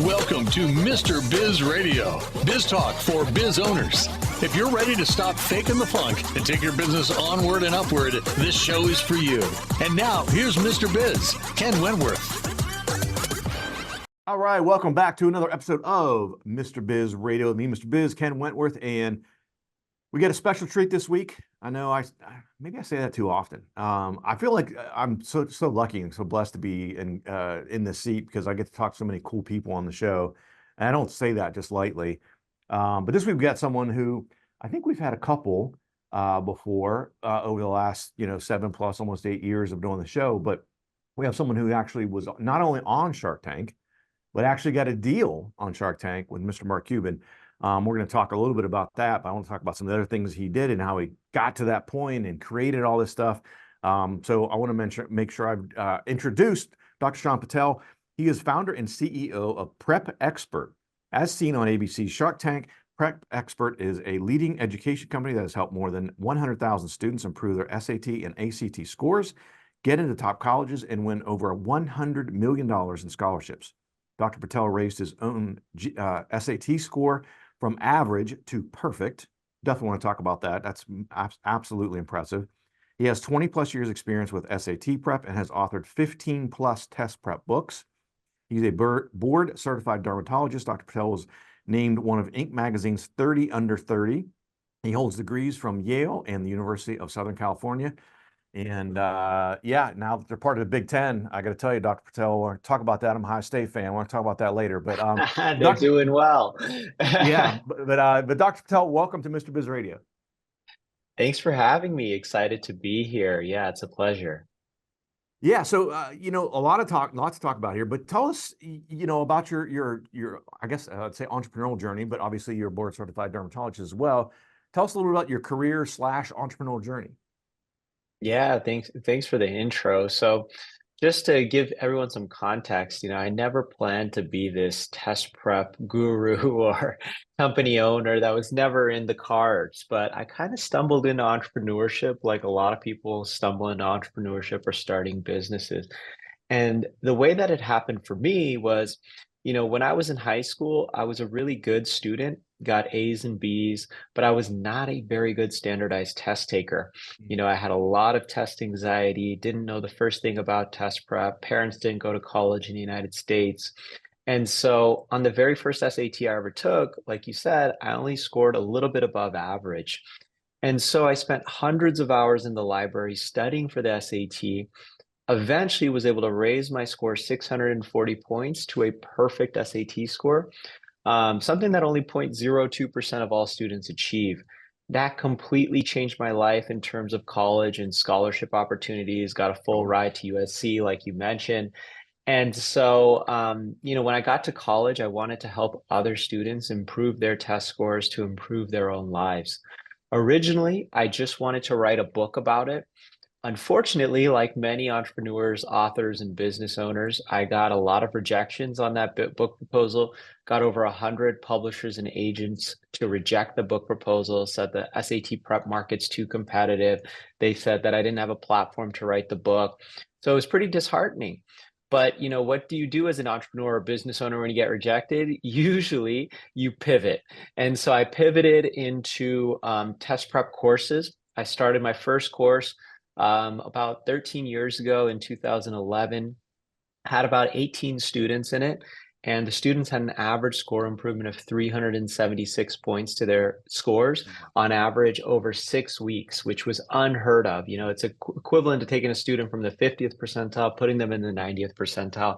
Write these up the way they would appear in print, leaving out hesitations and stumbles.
Welcome to Mr. Biz Radio, biz talk for biz owners. If you're ready to stop faking the funk and take your business onward and upward, this show is for you. And now, here's Mr. Biz, Ken Wentworth. All right, welcome back to another episode of Mr. Biz Radio with me, Mr. Biz, Ken Wentworth, and we got a special treat this week. I know maybe I say that too often. I feel like I'm so lucky and so blessed to be in this seat because I get to talk to so many cool people on the show, and I don't say that just lightly. But this week we got someone who I think we've had a couple before over the last 7 plus almost 8 years of doing the show. But we have someone who actually was not only on Shark Tank, but actually got a deal on Shark Tank with Mr. Mark Cuban. We're going to talk a little bit about that, but I want to talk about some of the other things he did and how he got to that point and created all this stuff. So I want to make sure I've introduced Dr. Shaan Patel. He is founder and CEO of Prep Expert. As seen on ABC's Shark Tank, Prep Expert is a leading education company that has helped more than 100,000 students improve their SAT and ACT scores, get into top colleges, and win over $100 million in scholarships. Dr. Patel raised his own SAT score from average to perfect. Definitely want to talk about that. That's absolutely impressive. He has 20 plus years experience with SAT prep and has authored 15 plus test prep books. He's a board certified dermatologist. Dr. Patel was named one of Inc. magazine's 30 under 30. He holds degrees from Yale and the University of Southern California. And now that they're part of the Big Ten, I got to tell you, Dr. Patel, we'll talk about that. I'm a Ohio State fan. I want to talk about that later. But they're doing well. but Dr. Patel, welcome to Mr. Biz Radio. Thanks for having me. Excited to be here. Yeah, it's a pleasure. Yeah, so lots to talk about here. But tell us, about your I guess I'd say entrepreneurial journey, but obviously you're a board certified dermatologist as well. Tell us a little bit about your career / entrepreneurial journey. Yeah, thanks for the intro. So just to give everyone some context, I never planned to be this test prep guru or company owner. That was never in the cards, but I kind of stumbled into entrepreneurship like a lot of people stumble into entrepreneurship or starting businesses. And the way that it happened for me was, when I was in high school, I was a really good student, got A's and B's, but I was not a very good standardized test taker. I had a lot of test anxiety, didn't know the first thing about test prep. Parents didn't go to college in the United States. And so on the very first SAT I ever took, like you said, I only scored a little bit above average. And so I spent hundreds of hours in the library studying for the SAT. Eventually was able to raise my score 640 points to a perfect SAT score, something that only 0.02% of all students achieve. That completely changed my life in terms of college and scholarship opportunities, got a full ride to USC, like you mentioned. And so, when I got to college, I wanted to help other students improve their test scores to improve their own lives. Originally, I just wanted to write a book about it. Unfortunately, like many entrepreneurs, authors, and business owners, I got a lot of rejections on that book proposal, got over 100 publishers and agents to reject the book proposal, said the SAT prep market's too competitive. They said that I didn't have a platform to write the book. So it was pretty disheartening. But, what do you do as an entrepreneur or business owner when you get rejected? Usually you pivot. And so I pivoted into test prep courses. I started my first course about 13 years ago in 2011, had about 18 students in it. And the students had an average score improvement of 376 points to their scores on average over 6 weeks, which was unheard of. It's equivalent to taking a student from the 50th percentile, putting them in the 90th percentile.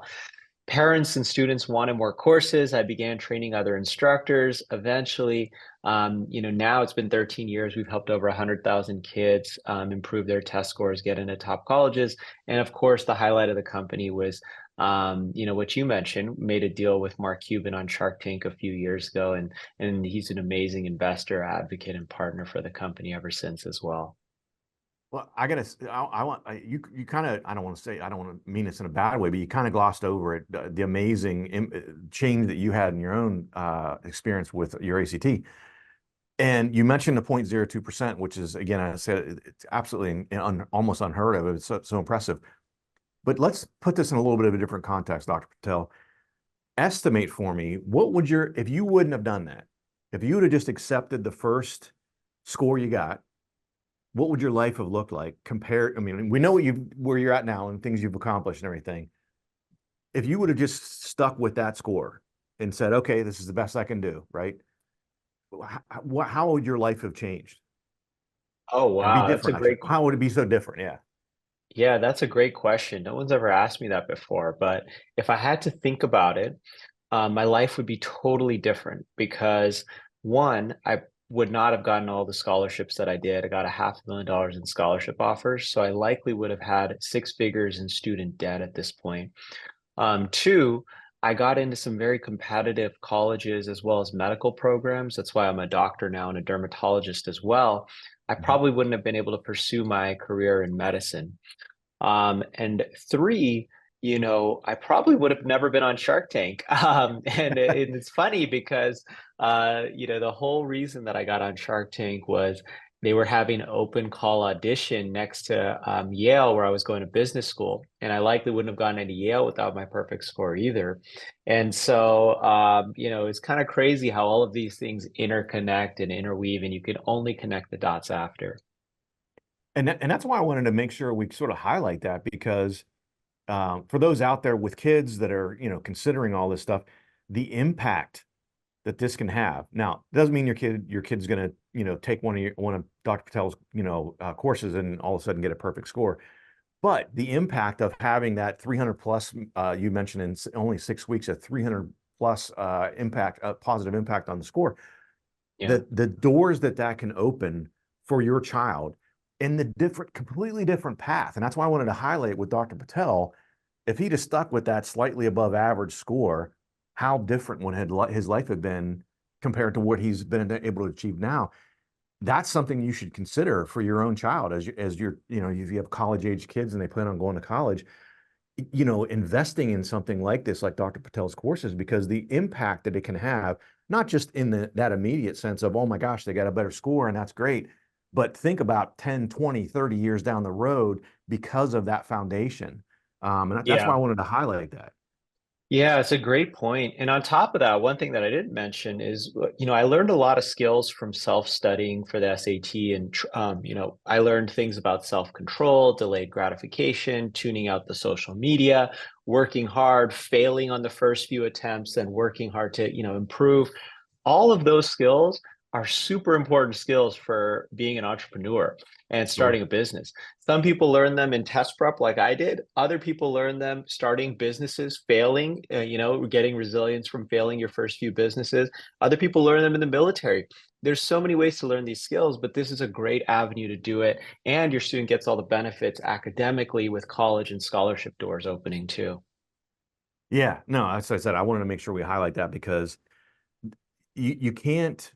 Parents and students wanted more courses. I began training other instructors. Eventually, now it's been 13 years. We've helped over 100,000 kids improve their test scores, get into top colleges. And of course, the highlight of the company was, what you mentioned, made a deal with Mark Cuban on Shark Tank a few years ago. And he's an amazing investor, advocate, and partner for the company ever since as well. Well, I don't want to mean this in a bad way, but you kind of glossed over it, the amazing change that you had in your own experience with your ACT. And you mentioned the 0.02%, which is, again, I said, it's absolutely almost unheard of. It's so impressive. But let's put this in a little bit of a different context, Dr. Patel. estimate for me, what would if you wouldn't have done that, if you would have just accepted the first score you got, what would your life have looked like compared? I mean, we know where you're at now and things you've accomplished and everything. If you would have just stuck with that score and said, okay, this is the best I can do, right? How would your life have changed? Oh, wow. That's a great How would it be so different? Yeah. Yeah, that's a great question. No one's ever asked me that before, but if I had to think about it, my life would be totally different because one, I would not have gotten all the scholarships that I did. I got $500,000 in scholarship offers, so I likely would have had six figures in student debt at this point. Two, I got into some very competitive colleges as well as medical programs. That's why I'm a doctor now and a dermatologist as well. I probably wouldn't have been able to pursue my career in medicine. And three, I probably would have never been on Shark Tank. And it's funny because, the whole reason that I got on Shark Tank was they were having an open call audition next to Yale, where I was going to business school. And I likely wouldn't have gone into Yale without my perfect score either. And so, it's kind of crazy how all of these things interconnect and interweave, and you can only connect the dots after. And that's why I wanted to make sure we sort of highlight that, because for those out there with kids that are, considering all this stuff, the impact that this can have. Now, it doesn't mean your kid's going to, take one of Dr. Patel's, courses and all of a sudden get a perfect score. But the impact of having that 300 plus, you mentioned in only 6 weeks, a 300 plus impact, positive impact on the score, the doors that can open for your child in the completely different path. And that's why I wanted to highlight with Dr. Patel, if he'd have stuck with that slightly above average score, how different his life had been compared to what he's been able to achieve now. That's something you should consider for your own child as you're, if you have college age kids and they plan on going to college, investing in something like this, like Dr. Patel's courses, because the impact that it can have, not just in that immediate sense of, oh my gosh, they got a better score and that's great, but think about 10, 20, 30 years down the road because of that foundation. And that's why I wanted to highlight that. Yeah, it's a great point. And on top of that, one thing that I didn't mention is, I learned a lot of skills from self-studying for the SAT. And, I learned things about self-control, delayed gratification, tuning out the social media, working hard, failing on the first few attempts, and working hard to, improve. All of those skills are super important skills for being an entrepreneur and starting a business. Some people learn them in test prep like I did. Other people learn them starting businesses, failing, getting resilience from failing your first few businesses. Other people learn them in the military. There's so many ways to learn these skills, but this is a great avenue to do it. And your student gets all the benefits academically with college and scholarship doors opening too. Yeah, no, as I said, I wanted to make sure we highlight that because you can't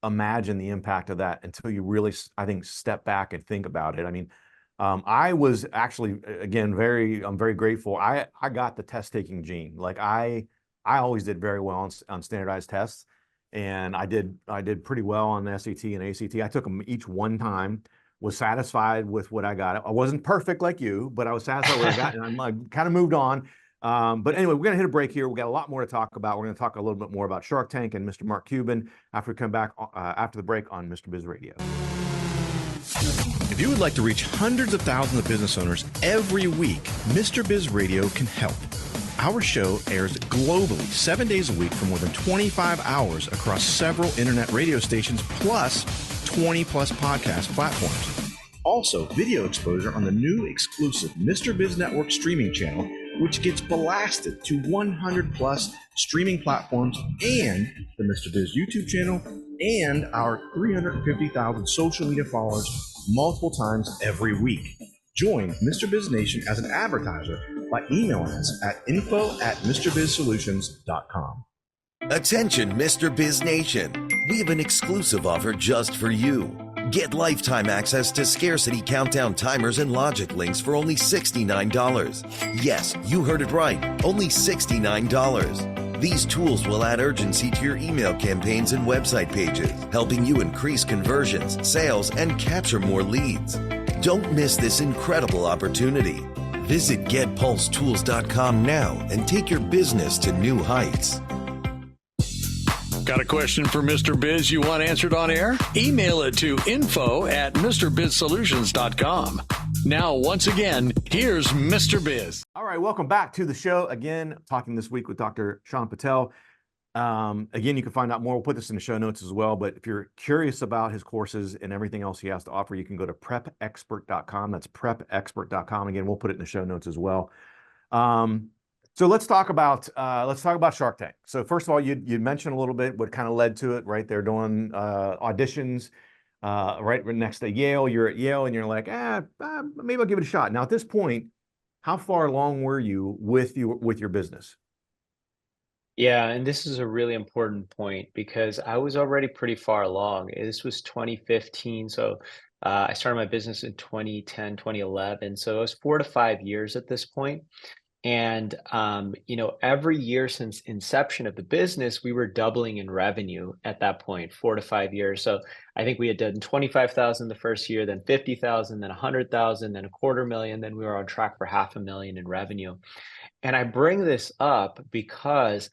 imagine the impact of that until you really, I think, step back and think about it. I mean, I was actually, again, I'm very grateful. I got the test taking gene. Like I always did very well on standardized tests, and I did pretty well on the SAT and ACT. I took them each one time, was satisfied with what I got. I wasn't perfect like you, but I was satisfied with what I got, and I kind of moved on. But anyway, we're going to hit a break here. We got a lot more to talk about. We're going to talk a little bit more about Shark Tank and Mr. Mark Cuban after we come back after the break on Mr. Biz Radio. If you would like to reach hundreds of thousands of business owners every week, Mr. Biz Radio can help. Our show airs globally 7 days a week for more than 25 hours across several internet radio stations, plus 20 plus podcast platforms. Also, video exposure on the new exclusive Mr. Biz Network streaming channel, which gets blasted to 100 plus streaming platforms, and the Mr. Biz YouTube channel, and our 350,000 social media followers multiple times every week. Join Mr. Biz Nation as an advertiser by emailing us at info@MrBizSolutions.com. Attention, Mr. Biz Nation. We have an exclusive offer just for you. Get lifetime access to scarcity countdown timers and logic links for only $69. Yes, you heard it right. Only $69. These tools will add urgency to your email campaigns and website pages, helping you increase conversions, sales, and capture more leads. Don't miss this incredible opportunity. Visit getpulsetools.com now and take your business to new heights. Got a question for Mr. Biz you want answered on air? Email it to info@mrbizsolutions.com. Now, once again, here's Mr. Biz. All right, welcome back to the show. Again, talking this week with Dr. Shaan Patel. Again, you can find out more. We'll put this in the show notes as well. But if you're curious about his courses and everything else he has to offer, you can go to prepexpert.com. That's prepexpert.com. Again, we'll put it in the show notes as well. So let's talk about Shark Tank. So first of all, you mentioned a little bit what kind of led to it, right? They're doing auditions right next to Yale. You're at Yale, and you're like, maybe I'll give it a shot. Now, at this point, how far along were you with your business? Yeah, and this is a really important point because I was already pretty far along. This was 2015, so I started my business in 2010, 2011. So it was 4 to 5 years at this point. And every year since inception of the business, we were doubling in revenue at that point, 4 to 5 years. So I think we had done 25,000 the first year, then 50,000, then 100,000, then $250,000, then we were on track for $500,000 in revenue. And I bring this up because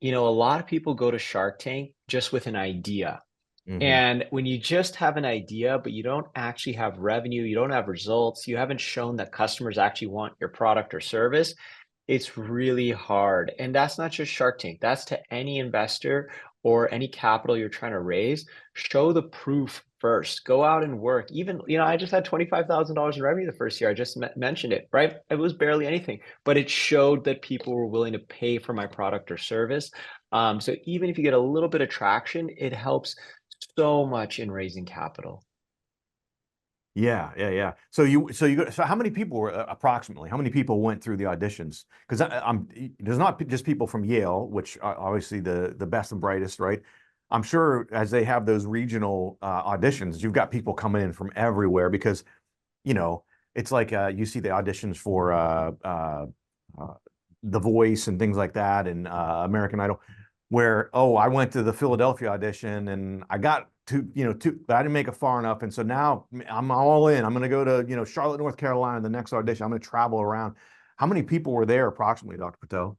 a lot of people go to Shark Tank just with an idea. Mm-hmm. And when you just have an idea, but you don't actually have revenue, you don't have results, you haven't shown that customers actually want your product or service, it's really hard. And that's not just Shark Tank. That's to any investor or any capital you're trying to raise. Show the proof first. Go out and work. Even, I just had $25,000 in revenue the first year. I just mentioned it, right? It was barely anything, but it showed that people were willing to pay for my product or service. So even if you get a little bit of traction, it helps so much in raising capital. Yeah. So how many people were approximately? How many people went through the auditions? Because there's not just people from Yale, which are obviously the best and brightest, right? I'm sure as they have those regional auditions, you've got people coming in from everywhere because, it's like you see the auditions for The Voice and things like that, and American Idol, where I went to the Philadelphia audition and I got but I didn't make it far enough, and so now I'm all in. I'm going to go to Charlotte, North Carolina, the next audition. I'm going to travel around. How many people were there approximately, Dr. Patel?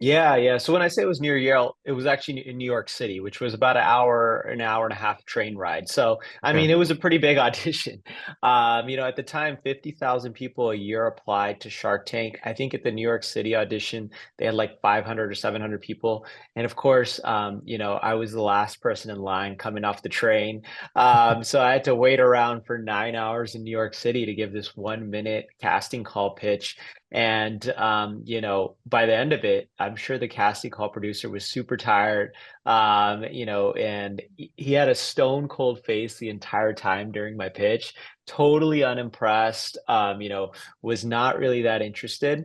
Yeah. So when I say it was near Yale, it was actually in New York City, which was about an hour and a half train ride. So, I mean, it was a pretty big audition. At the time, 50,000 people a year applied to Shark Tank. I think at the New York City audition, they had like 500 or 700 people. And of course, I was the last person in line coming off the train. So I had to wait around for 9 hours in New York City to give this 1-minute casting call pitch. And, by the end of it, I'm sure the casting call producer was super tired, and he had a stone cold face the entire time during my pitch, totally unimpressed, was not really that interested.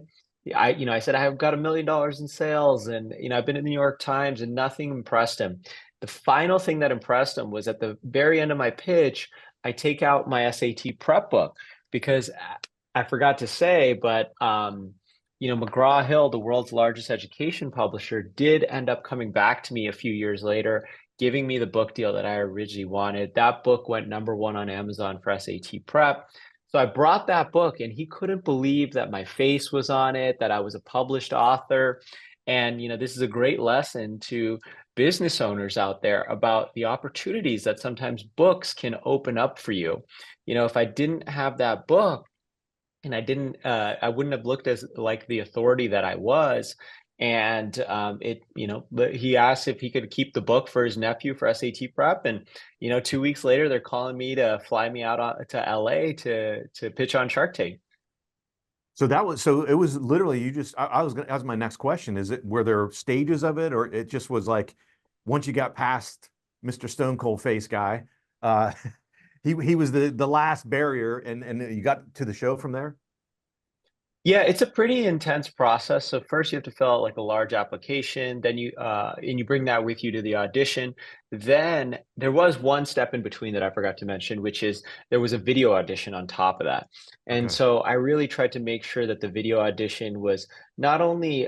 I said, I've got $1 million in sales and, I've been in the New York Times, and nothing impressed him. The final thing that impressed him was at the very end of my pitch, I take out my SAT prep book because I forgot to say, but, McGraw-Hill, the world's largest education publisher, did end up coming back to me a few years later, giving me the book deal that I originally wanted. That book went #1 on Amazon for SAT prep. So I brought that book, and he couldn't believe that my face was on it, that I was a published author. And, this is a great lesson to business owners out there about the opportunities that sometimes books can open up for you. If I didn't have that book, and I wouldn't have looked as like the authority that I was. And he asked if he could keep the book for his nephew for SAT prep. And, 2 weeks later, they're calling me to fly me out to LA to pitch on Shark Tank. So it was literally, that was my next question. Were there stages of it, or it just was like, once you got past Mr. Stone Cold Face guy, he was the last barrier, and you got to the show from there? Yeah, it's a pretty intense process. So first you have to fill out like a large application, then you bring that with you to the audition. Then there was one step in between that I forgot to mention, which is there was a video audition on top of that. And so I really tried to make sure that the video audition was not only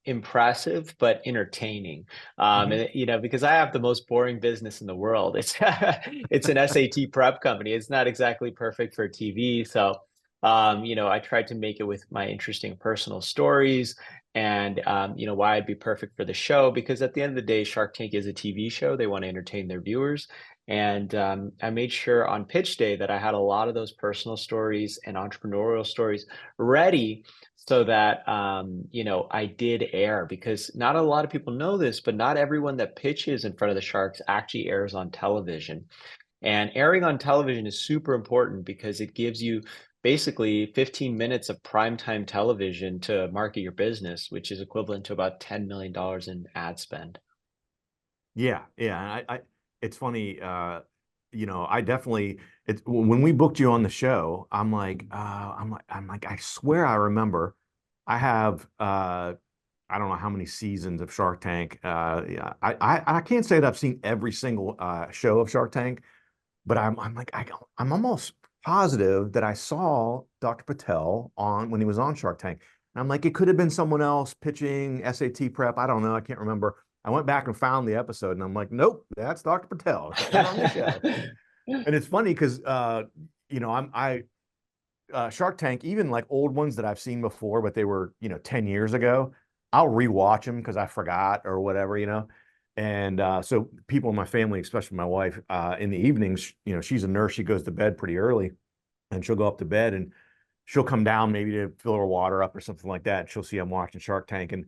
impressive, but entertaining. And, because I have the most boring business in the world. It's an SAT prep company. It's not exactly perfect for TV. So I tried to make it with my interesting personal stories and, why I'd be perfect for the show, because at the end of the day, Shark Tank is a TV show. They want to entertain their viewers. And I made sure on pitch day that I had a lot of those personal stories and entrepreneurial stories ready so that, I did air, because not a lot of people know this, but not everyone that pitches in front of the Sharks actually airs on television. And airing on television is super important because it gives you basically 15 minutes of primetime television to market your business, which is equivalent to about $10 million in ad spend. Yeah, yeah. It's funny. I definitely. It's when we booked you on the show. I'm like, I swear I remember. I have. I don't know how many seasons of Shark Tank. Yeah, I can't say that I've seen every single show of Shark Tank, but I'm almost positive that I saw Dr. Patel on when he was on Shark Tank. And I'm like, it could have been someone else pitching SAT prep. I don't know. I can't remember. I went back and found the episode, and I'm like, nope, that's Dr. Patel on the show. And it's funny because Shark Tank, even like old ones that I've seen before, but they were 10 years ago, I'll rewatch them because I forgot or whatever, And so people in my family, especially my wife, in the evenings, she's a nurse. She goes to bed pretty early, and she'll go up to bed and she'll come down maybe to fill her water up or something like that. She'll see I'm watching Shark Tank, and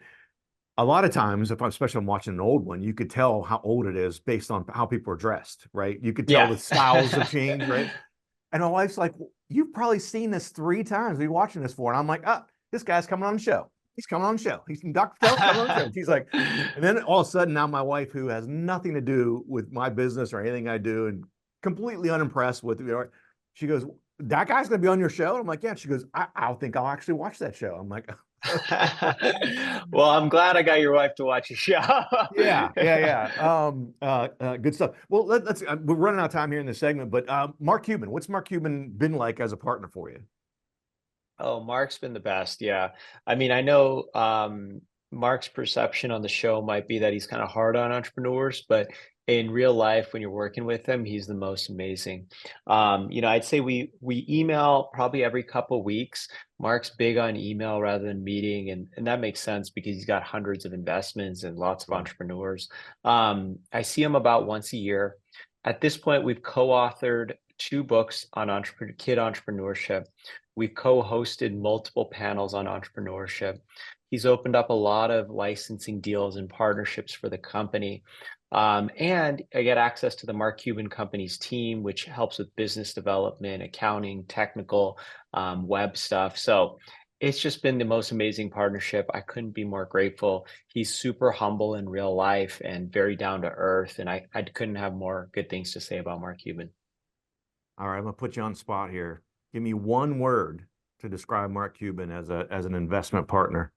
a lot of times, especially I'm watching an old one, you could tell how old it is based on how people are dressed, right? You could tell the styles have changed, right? And my wife's like, you've probably seen this 3 times. What are you watching this for? And I'm like, this guy's coming on the show. He's coming on the show. He's Dr. Patel coming on the show. She's like, and then all of a sudden now my wife, who has nothing to do with my business or anything I do and completely unimpressed with it, she goes, that guy's going to be on your show? And I'm like, yeah. She goes, I don't think I'll actually watch that show. I'm like, well, I'm glad I got your wife to watch the show. Yeah. Good stuff. Well, let's we're running out of time here in this segment, but Mark Cuban, what's Mark Cuban been like as a partner for you? Oh, Mark's been the best. Yeah. I mean, I know Mark's perception on the show might be that he's kind of hard on entrepreneurs, but in real life, when you're working with him, he's the most amazing. I'd say we email probably every couple weeks. Mark's big on email rather than meeting, and that makes sense because he's got hundreds of investments and lots of entrepreneurs. I see him about once a year. At this point, we've co-authored 2 books on kid entrepreneurship. We've co-hosted multiple panels on entrepreneurship. He's opened up a lot of licensing deals and partnerships for the company. And I get access to the Mark Cuban Company's team, which helps with business development, accounting, technical, web stuff. So it's just been the most amazing partnership. I couldn't be more grateful. He's super humble in real life and very down to earth. And I couldn't have more good things to say about Mark Cuban. All right, I'm gonna put you on the spot here. Give me one word to describe Mark Cuban as an investment partner.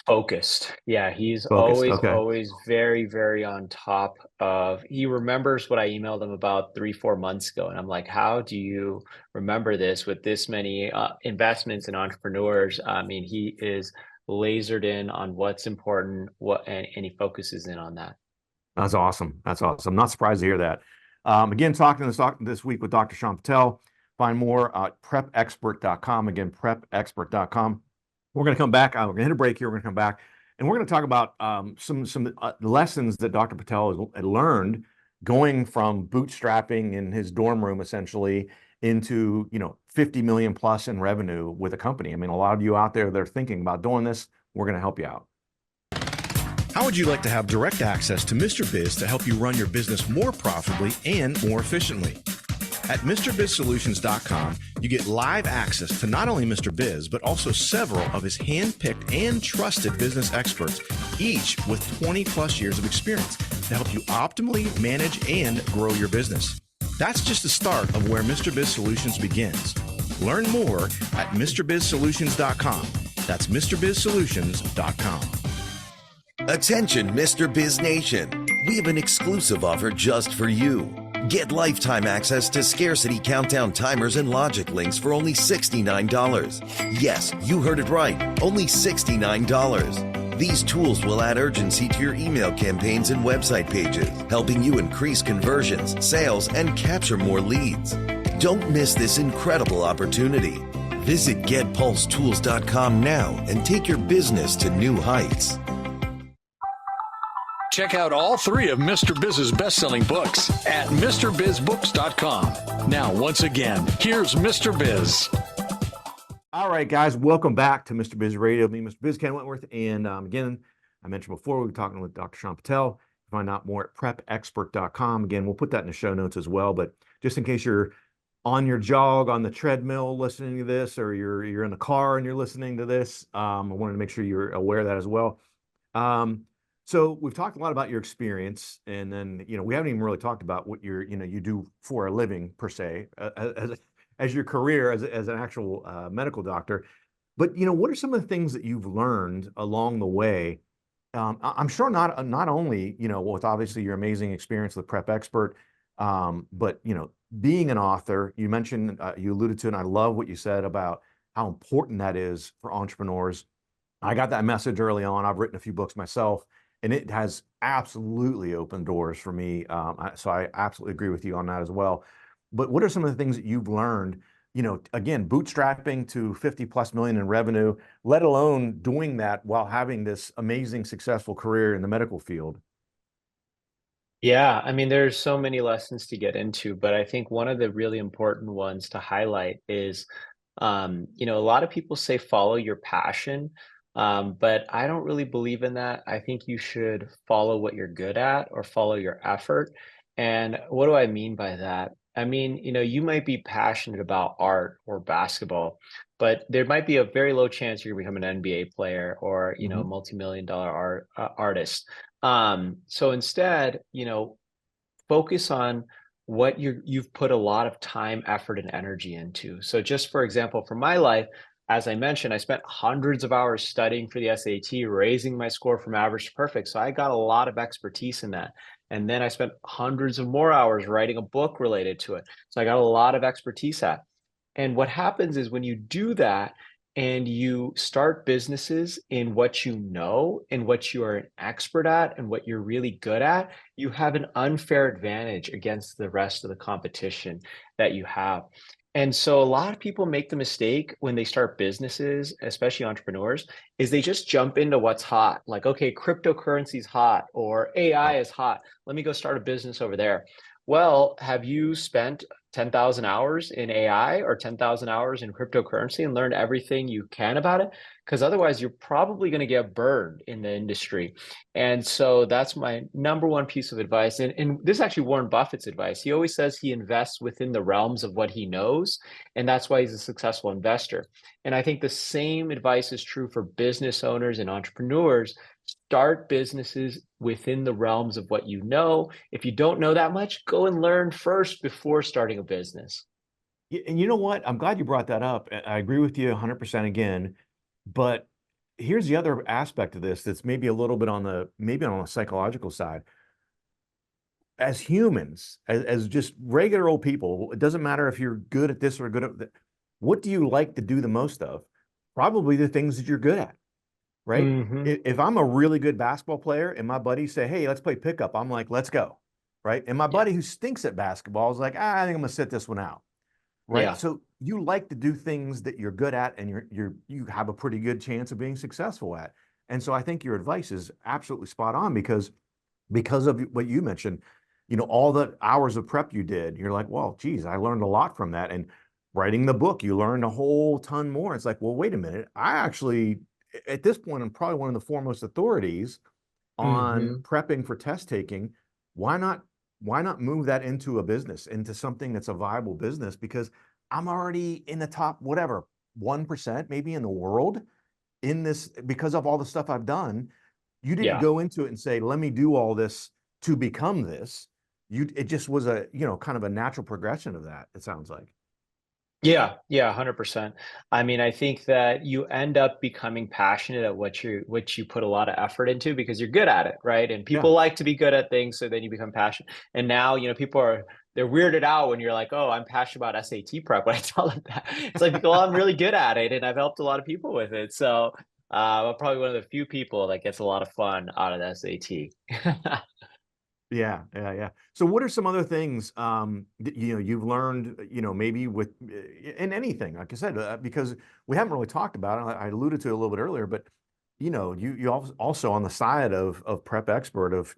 Focused. Yeah, he's Focused. always very, very on top of, he remembers what I emailed him about 3-4 months ago. And I'm like, how do you remember this with this many investments and entrepreneurs? I mean, he is lasered in on what's important, and he focuses in on that. That's awesome. I'm not surprised to hear that. Again, talking this week with Dr. Shaan Patel. Find more at prepexpert.com. Again, prepexpert.com. We're going to come back. We're going to hit a break here. We're going to come back, and we're going to talk about some lessons that Dr. Patel had learned going from bootstrapping in his dorm room, essentially, into 50 million plus in revenue with a company. I mean, a lot of you out there that are thinking about doing this, we're going to help you out. How would you like to have direct access to Mr. Biz to help you run your business more profitably and more efficiently? At MrBizSolutions.com, you get live access to not only Mr. Biz, but also several of his hand-picked and trusted business experts, each with 20 plus years of experience to help you optimally manage and grow your business. That's just the start of where Mr. Biz Solutions begins. Learn more at MrBizSolutions.com. That's MrBizSolutions.com. Attention, Mr. Biz Nation. We have an exclusive offer just for you. Get lifetime access to scarcity countdown timers and logic links for only $69. Yes, you heard it right. Only $69. These tools will add urgency to your email campaigns and website pages, helping you increase conversions, sales, and capture more leads. Don't miss this incredible opportunity. Visit getpulsetools.com now and take your business to new heights. Check out all 3 of Mr. Biz's best-selling books at MrBizBooks.com. Now, once again, here's Mr. Biz. All right, guys, welcome back to Mr. Biz Radio. Me, Mr. Biz, Ken Wentworth. And again, I mentioned before, we were talking with Dr. Shaan Patel. Find out more at prepexpert.com. Again, we'll put that in the show notes as well. But just in case you're on your jog, on the treadmill listening to this, or you're in the car and you're listening to this, I wanted to make sure you're aware of that as well. So we've talked a lot about your experience, and then, we haven't even really talked about what you do for a living per se, as your career as an actual medical doctor. But, what are some of the things that you've learned along the way? I'm sure not only, with obviously your amazing experience with Prep Expert, but, being an author, you mentioned, you alluded to, and I love what you said about how important that is for entrepreneurs. I got that message early on. I've written a few books myself, and it has absolutely opened doors for me. So I absolutely agree with you on that as well. But what are some of the things that you've learned, again, bootstrapping to 50+ million in revenue, let alone doing that while having this amazing, successful career in the medical field? Yeah, I mean, there's so many lessons to get into, but I think one of the really important ones to highlight is, a lot of people say follow your passion, but I don't really believe in that. I think you should follow what you're good at or follow your effort. And what do I mean by that? I mean, you might be passionate about art or basketball, but there might be a very low chance you're going to become an NBA player or, a multi-million-dollar artist. So instead, focus on what you've put a lot of time, effort, and energy into. So just for example, for my life, as I mentioned, I spent hundreds of hours studying for the SAT, raising my score from average to perfect. So I got a lot of expertise in that. And then I spent hundreds of more hours writing a book related to it. So I got a lot of expertise at. And what happens is when you do that and you start businesses in what you know and what you are an expert at and what you're really good at, you have an unfair advantage against the rest of the competition that you have. And so a lot of people make the mistake when they start businesses, especially entrepreneurs, is they just jump into what's hot. Like, okay, cryptocurrency is hot or AI is hot. Let me go start a business over there. Well, have you spent 10,000 hours in AI or 10,000 hours in cryptocurrency and learned everything you can about it? Because otherwise you're probably going to get burned in the industry. And so that's my number one piece of advice. And this is actually Warren Buffett's advice. He always says he invests within the realms of what he knows. And that's why he's a successful investor. And I think the same advice is true for business owners and entrepreneurs. Start businesses within the realms of what you know. If you don't know that much, go and learn first before starting a business. Yeah, and you know what? I'm glad you brought that up. I agree with you 100% again. But here's the other aspect of this that's maybe a little bit on the psychological side. As humans, as just regular old people, it doesn't matter if you're good at this or good at that. What do you like to do the most of? Probably the things that you're good at. Right? If I'm a really good basketball player and my buddies say, hey, let's play pickup, I'm like, let's go. Right? And my buddy who stinks at basketball is like, I think I'm gonna sit this one out. Right? Yeah. So you like to do things that you're good at and you have a pretty good chance of being successful at. And so I think your advice is absolutely spot on because of what you mentioned, all the hours of prep you did, you're like, well, geez, I learned a lot from that. And writing the book, you learned a whole ton more. It's like, well, wait a minute, at this point, I'm probably one of the foremost authorities on prepping for test taking. Why not move that into a business, into something that's a viable business? Because I'm already in the top, whatever, 1% maybe in the world in this because of all the stuff I've done. You didn't go into it and say, let me do all this to become this. It just was a, kind of a natural progression of that, it sounds like. Yeah, 100%. I mean, I think that you end up becoming passionate at what you put a lot of effort into because you're good at it, right? And people like to be good at things, so then you become passionate. And now, people they're weirded out when you're like, oh, I'm passionate about SAT prep. When I tell them that, it's like, well, I'm really good at it and I've helped a lot of people with it. So I'm probably one of the few people that gets a lot of fun out of the SAT. Yeah. So what are some other things that you've learned, maybe with in anything, like I said, because we haven't really talked about it. I alluded to it a little bit earlier, but you also on the side of prep expert of,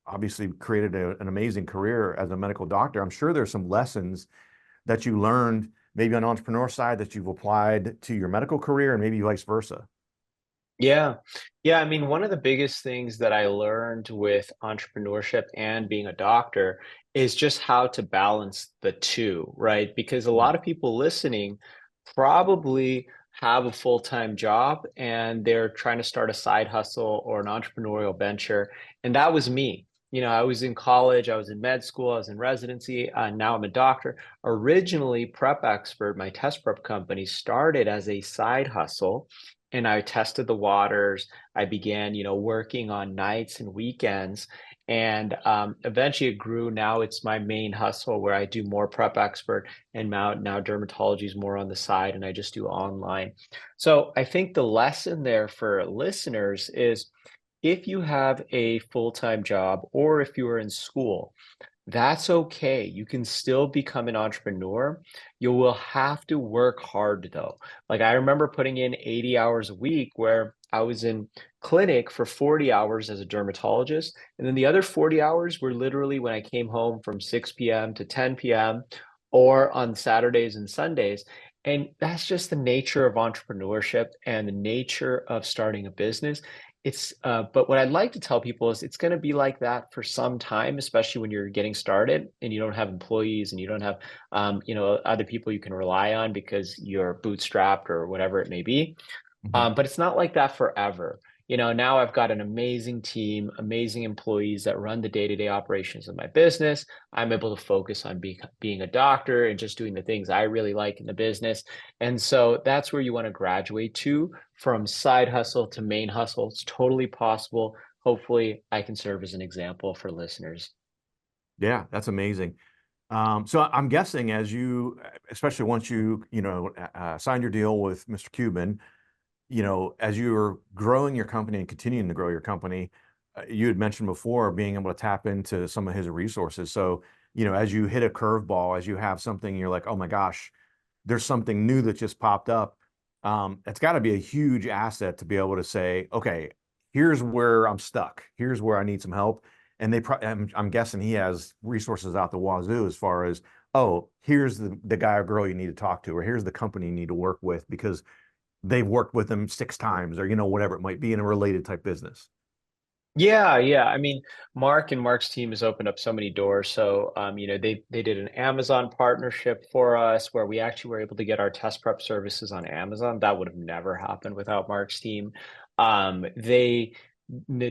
obviously created an amazing career as a medical doctor. I'm sure there's some lessons that you learned maybe on the entrepreneur side that you've applied to your medical career and maybe vice versa. Yeah. Yeah. I mean, one of the biggest things that I learned with entrepreneurship and being a doctor is just how to balance the two, right? Because a Mm. lot of people listening probably have a full-time job and they're trying to start a side hustle or an entrepreneurial venture. And that was me. I was in college, I was in med school, I was in residency, now I'm a doctor. Originally, Prep Expert, my test prep company, started as a side hustle and I tested the waters. I began, working on nights and weekends, and eventually it grew. Now it's my main hustle where I do more prep expert, and now dermatology is more on the side, and I just do online. So I think the lesson there for listeners is if you have a full-time job or if you are in school, that's okay. You can still become an entrepreneur. You will have to work hard though. Like I remember putting in 80 hours a week where I was in clinic for 40 hours as a dermatologist. And then the other 40 hours were literally when I came home from 6 p.m. to 10 p.m. or on Saturdays and Sundays. And that's just the nature of entrepreneurship and the nature of starting a business. But what I'd like to tell people is it's going to be like that for some time, especially when you're getting started and you don't have employees and you don't have, other people you can rely on because you're bootstrapped or whatever it may be. Mhm. But it's not like that forever. Now I've got an amazing team, amazing employees that run the day-to-day operations of my business. I'm able to focus on being a doctor and just doing the things I really like in the business. And so that's where you want to graduate to from side hustle to main hustle. It's totally possible. Hopefully, I can serve as an example for listeners. Yeah, that's amazing. So I'm guessing as you, especially once you, signed your deal with Mr. Cuban, as you're growing your company and continuing to grow your company, you had mentioned before being able to tap into some of his resources. So, as you hit a curveball, as you have something, you're like, oh my gosh, there's something new that just popped up. It's got to be a huge asset to be able to say, okay, here's where I'm stuck. Here's where I need some help. And I'm guessing he has resources out the wazoo as far as, oh, here's the guy or girl you need to talk to, or here's the company you need to work with because they've worked with them 6 times or, whatever it might be in a related type business. Yeah, yeah. I mean, Mark and Mark's team has opened up so many doors. So, they did an Amazon partnership for us where we actually were able to get our test prep services on Amazon. That would have never happened without Mark's team. They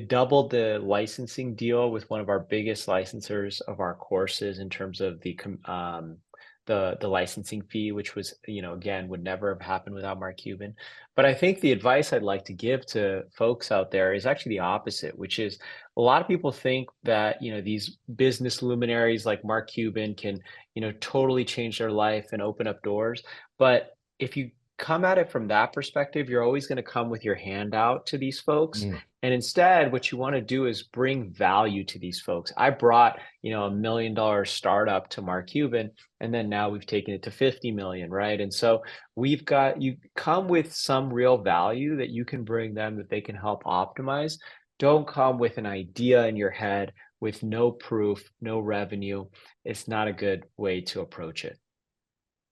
doubled the licensing deal with one of our biggest licensors of our courses in terms of the licensing fee, which was, again, would never have happened without Mark Cuban. But I think the advice I'd like to give to folks out there is actually the opposite, which is a lot of people think that, these business luminaries like Mark Cuban can, totally change their life and open up doors. But if you come at it from that perspective, you're always going to come with your hand out to these folks. Mm. And instead, what you want to do is bring value to these folks. I brought, $1 million startup to Mark Cuban, and then now we've taken it to 50 million, right? And so you come with some real value that you can bring them that they can help optimize. Don't come with an idea in your head with no proof, no revenue. It's not a good way to approach it.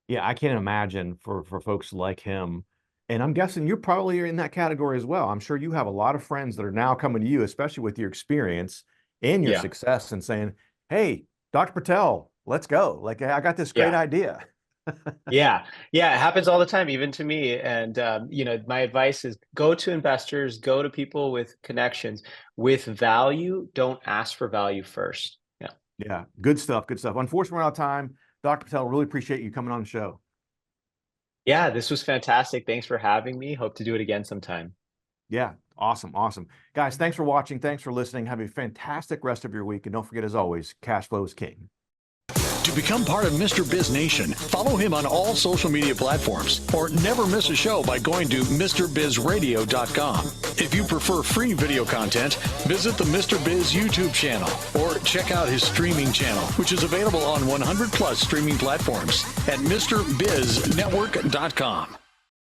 Yeah, I can't imagine for folks like him. And I'm guessing you're probably in that category as well. I'm sure you have a lot of friends that are now coming to you, especially with your experience and your Yeah. success, and saying, "Hey, Dr. Patel, let's go. Like, I got this great Yeah. idea." Yeah, yeah, it happens all the time, even to me. And my advice is go to investors, go to people with connections, with value. Don't ask for value first. Yeah, Yeah, good stuff. Good stuff. Unfortunately, we're out of time. Dr. Patel, really appreciate you coming on the show. yeah, this was fantastic. Thanks for having me. Hope to do it again sometime. Yeah, awesome. Awesome. Guys, thanks for watching. Thanks for listening. Have a fantastic rest of your week. And don't forget, as always, cash flow is king. To become part of Mr. Biz Nation, follow him on all social media platforms or never miss a show by going to MrBizRadio.com. If you prefer free video content, visit the Mr. Biz YouTube channel or check out his streaming channel, which is available on 100 plus streaming platforms at MrBizNetwork.com.